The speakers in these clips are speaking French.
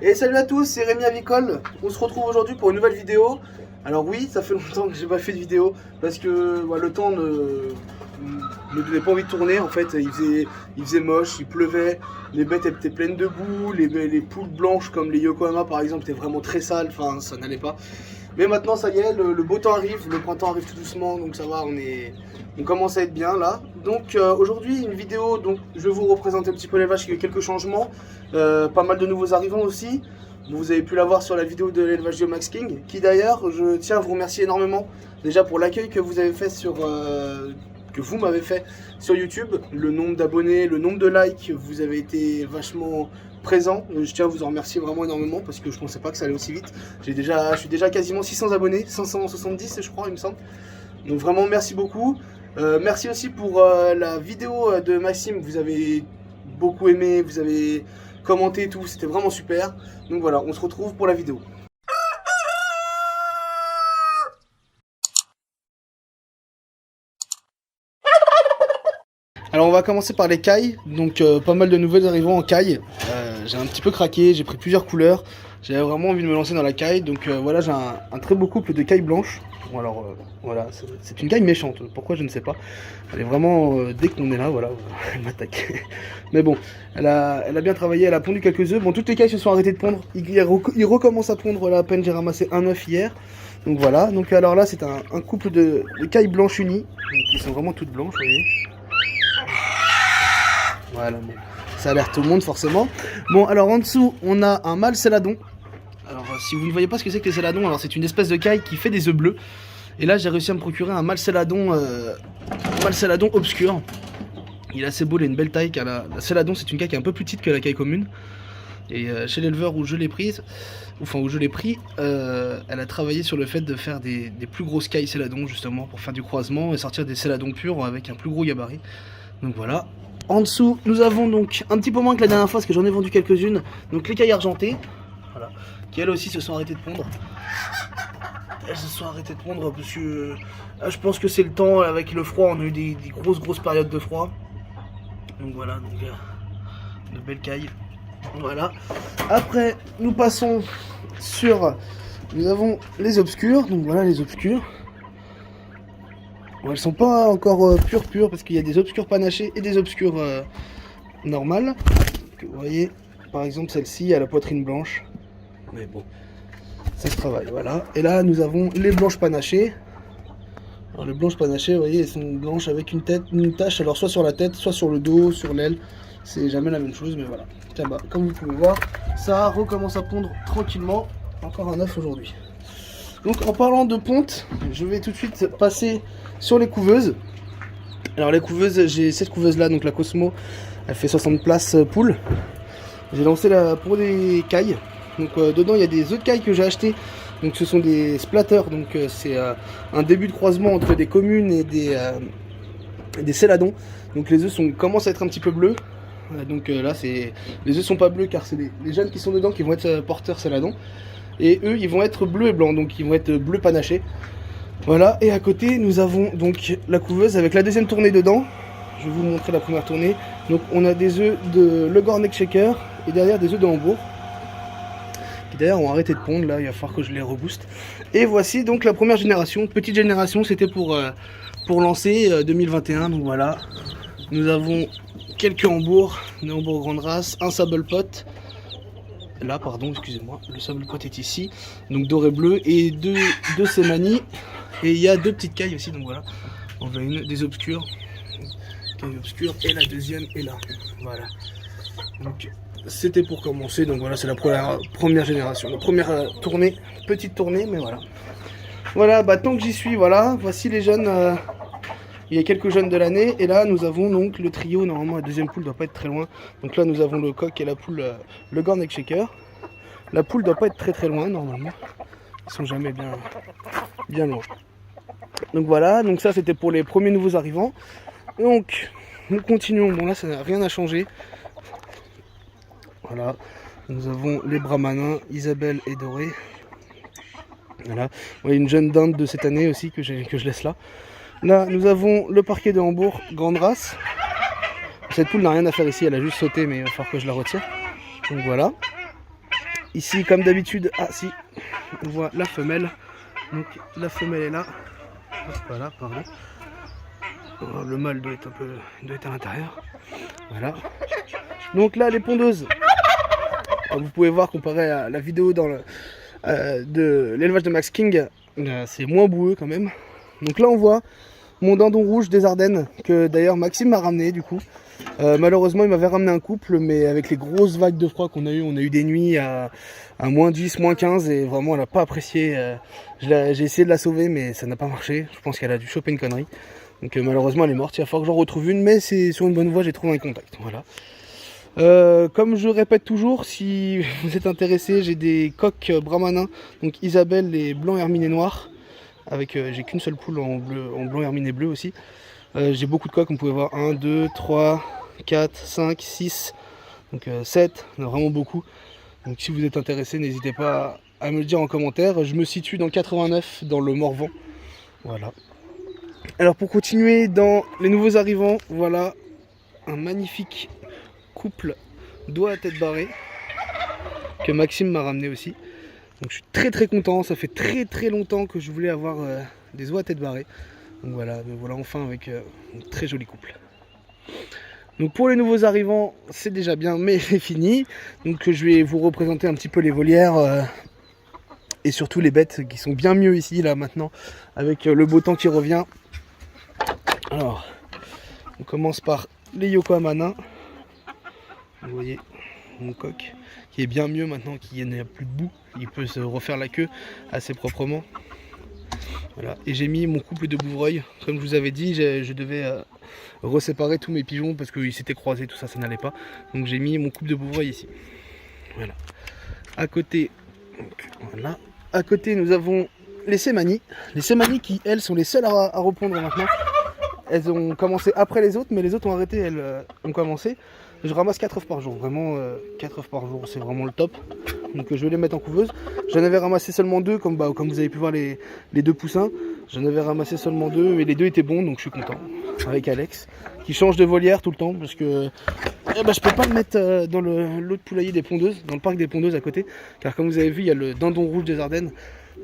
Et salut à tous, c'est Rémi Avicole. On se retrouve aujourd'hui pour une nouvelle vidéo. Alors oui, ça fait longtemps que j'ai pas fait de vidéo parce que le temps ne donnait pas envie de tourner. En fait, il faisait moche, il pleuvait, les bêtes étaient pleines de boue, les poules blanches comme les Yokohama par exemple étaient vraiment très sales, enfin ça n'allait pas. Mais maintenant ça y est, le beau temps arrive, le printemps arrive tout doucement, donc ça va, on commence à être bien là. Donc aujourd'hui une vidéo, donc je vais vous représenter un petit peu l'élevage, il y a eu quelques changements, pas mal de nouveaux arrivants aussi. Vous avez pu la voir sur la vidéo de l'élevage de Max King, qui d'ailleurs, je tiens à vous remercier énormément déjà pour l'accueil que vous avez fait que vous m'avez fait sur YouTube, le nombre d'abonnés, le nombre de likes, vous avez été vachement présent. Je tiens à vous en remercier vraiment énormément parce que je pensais pas que ça allait aussi vite. Je suis déjà quasiment 600 abonnés, 570 je crois il me semble. Donc vraiment merci beaucoup. Merci aussi pour la vidéo de Maxime, vous avez beaucoup aimé, vous avez commenté et tout, c'était vraiment super. Donc voilà, on se retrouve pour la vidéo. Alors on va commencer par les cailles, donc pas mal de nouvelles arrivants en caille. J'ai un petit peu craqué, j'ai pris plusieurs couleurs, j'avais vraiment envie de me lancer dans la caille, donc voilà j'ai un très beau couple de cailles blanches. Bon alors voilà, c'est une caille méchante, pourquoi je ne sais pas. Elle est vraiment, dès qu'on est là, voilà, elle m'attaque. Mais bon, elle a bien travaillé, elle a pondu quelques œufs. Bon, toutes les cailles se sont arrêtées de pondre, il recommence à pondre là, à peine j'ai ramassé un œuf hier. Donc voilà, donc alors là c'est un couple de cailles blanches unies, qui sont vraiment toutes blanches, vous voyez. Voilà, bon, ça alerte tout le monde forcément. Bon, alors en dessous, on a un mâle céladon. Alors, si vous ne voyez pas ce que c'est que les céladons, alors c'est une espèce de caille qui fait des œufs bleus. Et là, j'ai réussi à me procurer un mâle céladon obscur. Il est assez beau, il a une belle taille. Car la céladon, c'est une caille qui est un peu plus petite que la caille commune. Et chez l'éleveur où je l'ai prise, elle a travaillé sur le fait de faire des plus grosses cailles céladon, justement, pour faire du croisement et sortir des céladons purs avec un plus gros gabarit. Donc voilà. En dessous, nous avons donc un petit peu moins que la dernière fois parce que j'en ai vendu quelques-unes. Donc les cailles argentées, voilà, qui elles aussi se sont arrêtées de pondre. Elles se sont arrêtées de pondre parce que je pense que c'est le temps, avec le froid, on a eu des grosses périodes de froid. Donc voilà, donc de belles cailles. Voilà. Après, nous passons sur, nous avons les obscurs. Donc voilà les obscurs. Bon, elles sont pas encore pures parce qu'il y a des obscurs panachés et des obscurs normales. Vous voyez, par exemple celle-ci a la poitrine blanche. Mais bon, ça se travaille, voilà. Et là nous avons les blanches panachées. Alors les blanches panachées, vous voyez, elles sont blanches avec une tache, alors soit sur la tête, soit sur le dos, sur l'aile. C'est jamais la même chose, mais voilà. Tiens, bah, comme vous pouvez voir, ça recommence à pondre tranquillement. Encore un œuf aujourd'hui. Donc en parlant de ponte, je vais tout de suite passer sur les couveuses. Alors les couveuses, j'ai cette couveuse là, donc la Cosmo, elle fait 60 places poule. J'ai lancé pour des cailles. Donc dedans il y a des œufs de cailles que j'ai achetés. Donc ce sont des splatters, donc c'est un début de croisement entre des communes et des céladons. Donc les œufs commencent à être un petit peu bleus. Donc là les œufs sont pas bleus car c'est les jeunes qui sont dedans qui vont être porteurs céladons. Et eux ils vont être bleus et blancs, donc ils vont être bleu panaché. Voilà, et à côté nous avons donc la couveuse avec la deuxième tournée dedans. Je vais vous montrer la première tournée. Donc on a des œufs de Leghorn Neck Shaker et derrière des œufs de Hambourg. Qui d'ailleurs ont arrêté de pondre, là il va falloir que je les rebooste. Et voici donc la première génération, petite génération, c'était pour lancer 2021. Donc voilà, nous avons quelques Hambourg, des Hambourg grande race, un sable pot. Là, pardon, excusez-moi, le sable pot est ici, donc doré bleu, et deux Semani, et il y a deux petites cailles aussi, donc voilà, on a une des obscures, caille obscure, et la deuxième est là, voilà, donc c'était pour commencer, donc voilà, c'est la première génération, la première tournée, petite tournée, mais voilà, voilà, bah tant que j'y suis, voilà, voici les jeunes, il y a quelques jeunes de l'année, et là nous avons donc le trio, normalement la deuxième poule doit pas être très loin. Donc là nous avons le coq et la poule Leghorn Neck Shaker. La poule doit pas être très loin normalement. Ils sont jamais bien loin. Donc voilà, donc ça c'était pour les premiers nouveaux arrivants. Donc nous continuons, bon là ça n'a rien à changer. Voilà, nous avons les Brahmanins, Isabelle et Doré. Voilà, ouais, une jeune dinde de cette année aussi que je laisse là. Là, nous avons le parquet de Hambourg, grande race. Cette poule n'a rien à faire ici, elle a juste sauté, mais il va falloir que je la retire. Donc voilà. Ici, comme d'habitude, ah si, on voit la femelle. Donc la femelle est là. Voilà, pardon. Le mâle doit être à l'intérieur. Voilà. Donc là, les pondeuses. Vous pouvez voir comparé à la vidéo de l'élevage de Max King, c'est moins boueux quand même. Donc là, on voit mon dindon rouge des Ardennes, que d'ailleurs Maxime m'a ramené du coup. Malheureusement, il m'avait ramené un couple, mais avec les grosses vagues de froid qu'on a eu, on a eu des nuits à moins 10, moins 15, et vraiment, elle n'a pas apprécié. J'ai essayé de la sauver, mais ça n'a pas marché. Je pense qu'elle a dû choper une connerie. Donc malheureusement, elle est morte. Il va falloir que j'en retrouve une, mais c'est sur une bonne voie, j'ai trouvé un contact. Voilà. Comme je répète toujours, si vous êtes intéressé, j'ai des coqs brahmanins, donc Isabelle, les blancs herminés noirs. Avec, j'ai qu'une seule poule en blanc herminé bleu aussi. J'ai beaucoup de coqs, vous pouvez voir 1, 2, 3, 4, 5, 6, donc 7, on a vraiment beaucoup. Donc si vous êtes intéressé, n'hésitez pas à me le dire en commentaire. Je me situe dans le 89, dans le Morvan. Voilà. Alors pour continuer dans les nouveaux arrivants, voilà un magnifique couple d'oies à tête barrée que Maxime m'a ramené aussi. Donc je suis très content, ça fait très longtemps que je voulais avoir des oies à tête barrée. Donc voilà, me voilà enfin avec un très joli couple. Donc pour les nouveaux arrivants, c'est déjà bien, mais c'est fini. Donc je vais vous représenter un petit peu les volières et surtout les bêtes qui sont bien mieux ici, là maintenant, avec le beau temps qui revient. Alors, on commence par les Yokohama nains. Vous voyez mon coq qui est bien mieux maintenant qu'il n'y a plus de boue. Il peut se refaire la queue assez proprement. Voilà. Et j'ai mis mon couple de bouvreuils. Comme je vous avais dit, je devais reséparer tous mes pigeons parce qu'ils s'étaient croisés, tout ça, ça n'allait pas. Donc j'ai mis mon couple de bouvreuils ici. Voilà. À côté, donc, voilà. À côté, nous avons les Sémani. Les Sémani qui, elles, sont les seules à répondre maintenant. Elles ont commencé après les autres, mais les autres ont arrêté, elles ont commencé. Je ramasse 4 œufs par jour, vraiment 4 œufs par jour, c'est vraiment le top. Donc je vais les mettre en couveuse. J'en avais ramassé seulement 2, comme vous avez pu voir les 2 poussins. J'en avais ramassé seulement 2, et les 2 étaient bons, donc je suis content. Avec Alex, qui change de volière tout le temps, parce que je peux pas le mettre dans l'autre poulailler des pondeuses, dans le parc des pondeuses à côté. Car comme vous avez vu, il y a le dindon rouge des Ardennes,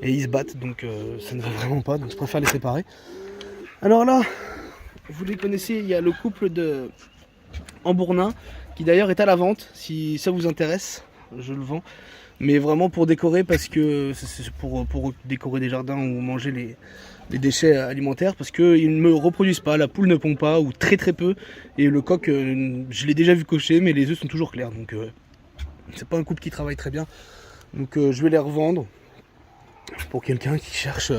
et ils se battent, donc ça ne va vraiment pas, donc je préfère les séparer. Alors là, vous les connaissez, il y a le couple de Hambournin, qui d'ailleurs est à la vente, si ça vous intéresse, je le vends. Mais vraiment pour décorer, parce que c'est pour décorer des jardins ou manger les déchets alimentaires, parce qu'ils ne me reproduisent pas, la poule ne pond pas, ou très peu, et le coq, je l'ai déjà vu cocher, mais les œufs sont toujours clairs, donc c'est pas un couple qui travaille très bien. Donc je vais les revendre pour quelqu'un qui cherche.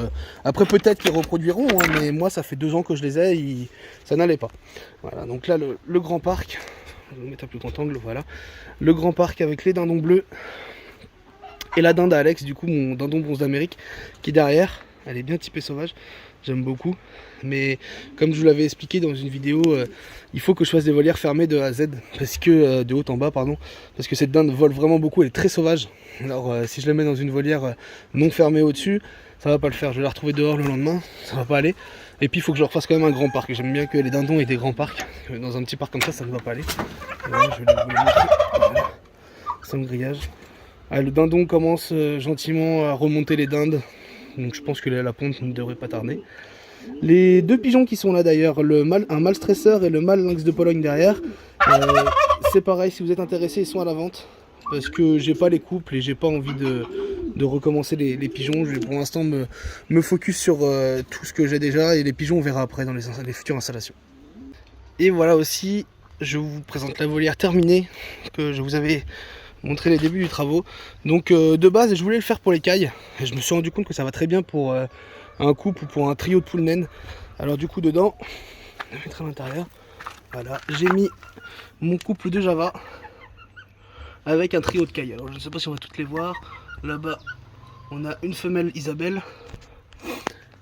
Après peut-être qu'ils reproduiront, hein, mais moi ça fait 2 ans que je les ai, ça n'allait pas. Voilà, donc là le grand parc, je vais mettre un plus grand angle, voilà. Le grand parc avec les dindons bleus et la dinde à Alex, du coup mon dindon bronze d'Amérique qui est derrière. Elle est bien typée sauvage, j'aime beaucoup. Mais comme je vous l'avais expliqué dans une vidéo, il faut que je fasse des volières fermées de A à Z, parce que de haut en bas, pardon, parce que cette dinde vole vraiment beaucoup, elle est très sauvage. Alors si je la mets dans une volière non fermée au-dessus, ça va pas le faire. Je vais la retrouver dehors le lendemain, ça va pas aller. Et puis il faut que je refasse quand même un grand parc. Et j'aime bien que les dindons aient des grands parcs. Dans un petit parc comme ça ne va pas aller. Voilà, je vais vous le montrer. Voilà. Sans grillage. Ah, le dindon commence gentiment à remonter les dindes. Donc je pense que la ponte ne devrait pas tarder. Les 2 pigeons qui sont là d'ailleurs, un mâle stresseur et le mâle lynx de Pologne derrière, c'est pareil, si vous êtes intéressé, ils sont à la vente. Parce que j'ai pas les couples et j'ai pas envie de recommencer les pigeons. Je vais pour l'instant me focus sur tout ce que j'ai déjà, et les pigeons on verra après dans les futures installations. Et voilà aussi, je vous présente la volière terminée que je vous avais montré les débuts du travaux. Donc de base je voulais le faire pour les cailles, et je me suis rendu compte que ça va très bien pour un couple ou pour un trio de poules naines. Alors du coup dedans, je vais mettre à l'intérieur, voilà, j'ai mis mon couple de Java avec un trio de cailles. Alors je ne sais pas si on va toutes les voir. Là-bas on a une femelle Isabelle,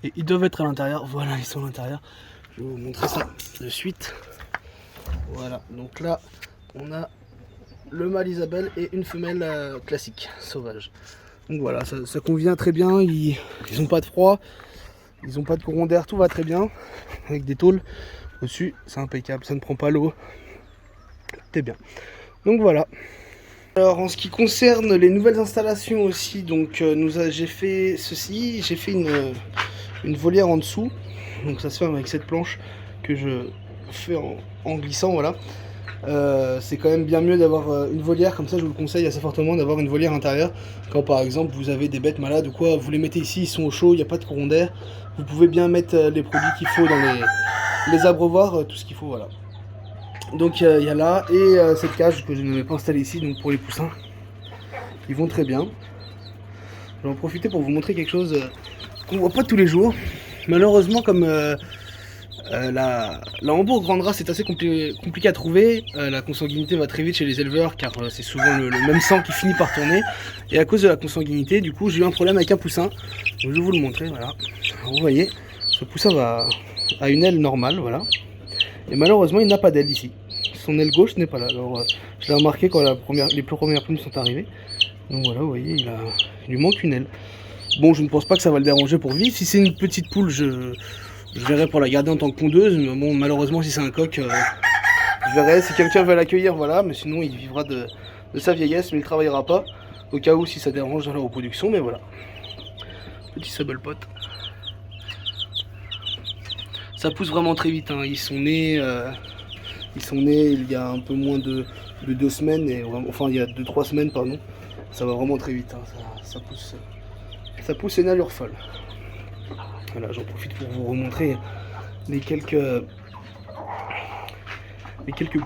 et ils doivent être à l'intérieur. Voilà, ils sont à l'intérieur, je vais vous montrer ça de suite. Voilà, donc là on a le mâle Isabelle et une femelle classique, sauvage. Donc voilà, ça convient très bien, ils n'ont pas de froid, ils n'ont pas de courant d'air, tout va très bien. Avec des tôles au-dessus, c'est impeccable, ça ne prend pas l'eau, c'est bien. Donc voilà, Alors en ce qui concerne les nouvelles installations aussi, donc j'ai fait ceci, j'ai fait une volière en dessous, donc ça se fait avec cette planche que je fais en glissant, voilà. C'est quand même bien mieux d'avoir une volière, comme ça je vous le conseille assez fortement d'avoir une volière intérieure. Quand par exemple vous avez des bêtes malades ou quoi, vous les mettez ici, ils sont au chaud, il n'y a pas de courant d'air. Vous pouvez bien mettre les produits qu'il faut dans les abreuvoirs, tout ce qu'il faut, voilà. Donc il y a là, et cette cage que je n'avais pas installée ici, donc pour les poussins. Ils vont très bien. Je vais en profiter pour vous montrer quelque chose qu'on voit pas tous les jours. Malheureusement, comme la Hambourg grande race est assez compliquée à trouver, la consanguinité va très vite chez les éleveurs car c'est souvent le même sang qui finit par tourner. Et à cause de la consanguinité, du coup, j'ai eu un problème avec un poussin. Donc, je vais vous le montrer, voilà. Alors, vous voyez, ce poussin a une aile normale, voilà. Et malheureusement, il n'a pas d'aile ici. Son aile gauche n'est pas là. Alors, je l'ai remarqué quand les premières plumes sont arrivées. Donc voilà, vous voyez, il lui manque une aile. Bon, je ne pense pas que ça va le déranger pour vivre. Si c'est une petite poule, je verrai pour la garder en tant que pondeuse. Mais bon, malheureusement, si c'est un coq, je verrai. Si quelqu'un veut l'accueillir, voilà. Mais sinon, il vivra de sa vieillesse, mais il ne travaillera pas. Au cas où, si ça dérange dans la reproduction, mais voilà. Petit sable pot. Ça pousse vraiment très vite, hein. Ils sont nés il y a un peu moins de 2 semaines, enfin il y a 2-3 semaines, pardon. Ça va vraiment très vite, hein. Ça pousse une allure folle. Voilà, j'en profite pour vous remontrer les quelques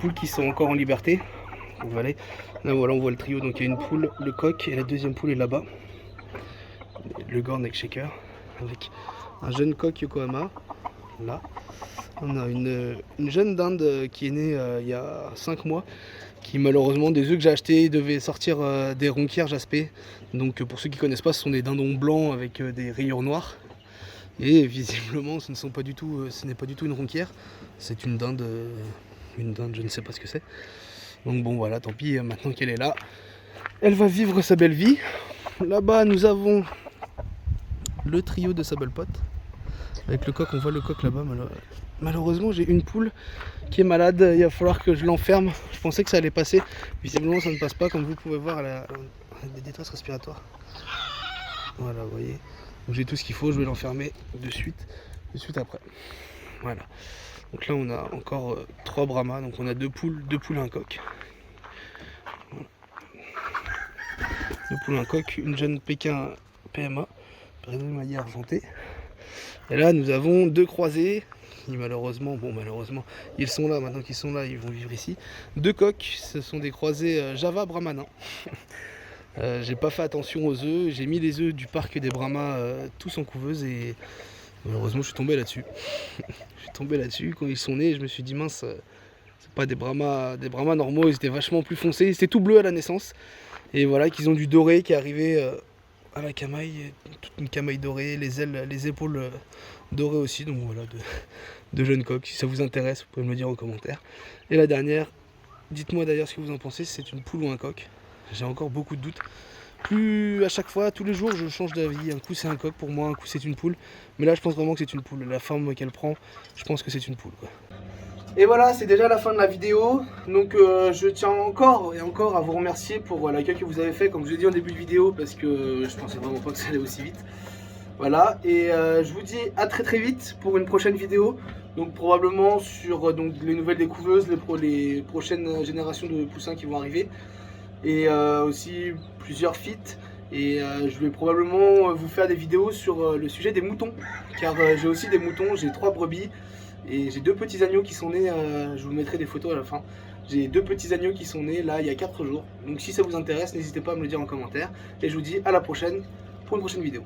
poules qui sont encore en liberté. Voilà. Là voilà, on voit le trio, donc il y a une poule, le coq, et la deuxième poule est là-bas. Le Gore Neck Shaker, avec un jeune coq Yokohama. Là, on a une jeune dinde qui est née il y a 5 mois, qui malheureusement, des œufs que j'ai achetés, devait sortir des ronquières jaspées. Donc pour ceux qui ne connaissent pas, ce sont des dindons blancs avec des rayures noires. Et visiblement, ce n'est pas du tout une ronquière, c'est une dinde, je ne sais pas ce que c'est. Donc bon voilà, tant pis, maintenant qu'elle est là, elle va vivre sa belle vie. Là-bas, nous avons le trio de Sable Pot. Avec le coq, on voit le coq là-bas. Malheureusement, j'ai une poule qui est malade. Il va falloir que je l'enferme. Je pensais que ça allait passer. Visiblement, ça ne passe pas. Comme vous pouvez voir, elle a des détresses respiratoires. Voilà, vous voyez. Donc j'ai tout ce qu'il faut. Je vais l'enfermer de suite après. Voilà. Donc là, on a encore 3 brahmas. Donc on a 2 poules et un coq. Voilà. 2 poules, un coq, une jeune Pékin PMA, Pérédon maillé argenté. Et là, nous avons 2 croisés qui malheureusement, ils sont là, maintenant qu'ils sont là, ils vont vivre ici. 2 coqs, ce sont des croisés Java Brahmanin. J'ai pas fait attention aux œufs, j'ai mis les œufs du parc des Brahmas tous en couveuse et malheureusement je suis tombé là-dessus. Quand ils sont nés, je me suis dit mince, c'est pas des Brahmas normaux, ils étaient vachement plus foncés, ils étaient tout bleus à la naissance. Et voilà qu'ils ont du doré qui est arrivé à la camaille, toute une camaille dorée, les ailes, les épaules dorées aussi, donc voilà, de jeunes coqs. Si ça vous intéresse, vous pouvez me le dire en commentaire. Et la dernière, dites-moi d'ailleurs ce que vous en pensez, si c'est une poule ou un coq. J'ai encore beaucoup de doutes. À chaque fois, tous les jours, je change d'avis. Un coup c'est un coq pour moi, un coup c'est une poule. Mais là, je pense vraiment que c'est une poule. La forme qu'elle prend, je pense que c'est une poule, quoi. Et voilà, c'est déjà la fin de la vidéo. Donc je tiens encore à vous remercier pour l'accueil que vous avez fait, comme je l'ai dit en début de vidéo, parce que je pensais vraiment pas que ça allait aussi vite. Voilà, et je vous dis à très vite pour une prochaine vidéo. Donc probablement sur les nouvelles découveuses, les prochaines générations de poussins qui vont arriver. Et aussi plusieurs feats. Et je vais probablement vous faire des vidéos sur le sujet des moutons. Car j'ai aussi des moutons, j'ai 3 brebis. Et j'ai 2 petits agneaux qui sont nés, je vous mettrai des photos à la fin. J'ai 2 petits agneaux qui sont nés là il y a 4 jours. Donc si ça vous intéresse, n'hésitez pas à me le dire en commentaire. Et je vous dis à la prochaine pour une prochaine vidéo.